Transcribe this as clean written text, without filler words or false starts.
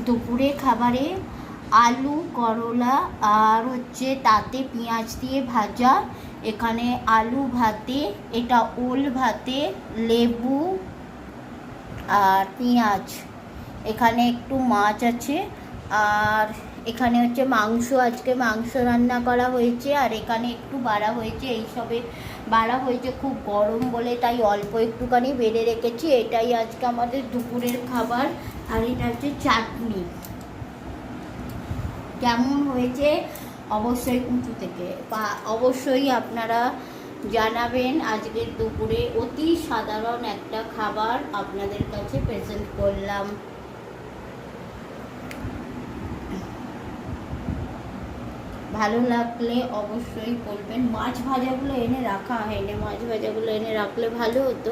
দুপুরে খাবারে আলু করলা আর হচ্ছে তাতে পেঁয়াজ দিয়ে ভাজা। এখানে আলু ভাতে, এটা ওল ভাতে, লেবু আর পেঁয়াজ, এখানে একটু মাছ আছে, আর এখানে হচ্ছে মাংস, আজকে মাংস রান্না করা হয়েছে, আর এখানে একটু বাড়া হয়েছে, এইসবে বাড়া হয়েছে খুব গরম বলে, তাই অল্প একটুখানি বেড়ে রেখেছি। এটাই আজকে আমাদের দুপুরের খাবার। আর এটা হচ্ছে চাটনি। কেমন হয়েছে অবশ্যই উঁচু থেকে বা অবশ্যই আপনারা জানাবেন। আজকের দুপুরে অতি সাধারণ একটা খাবার আপনাদের কাছে প্রেজেন্ট করলাম। ভালো লাগলে অবশ্যই বলবেন। মাছ ভাজাগুলো এনে রাখা হয়নি, মাছ ভাজাগুলো এনে রাখলে ভালো হতো।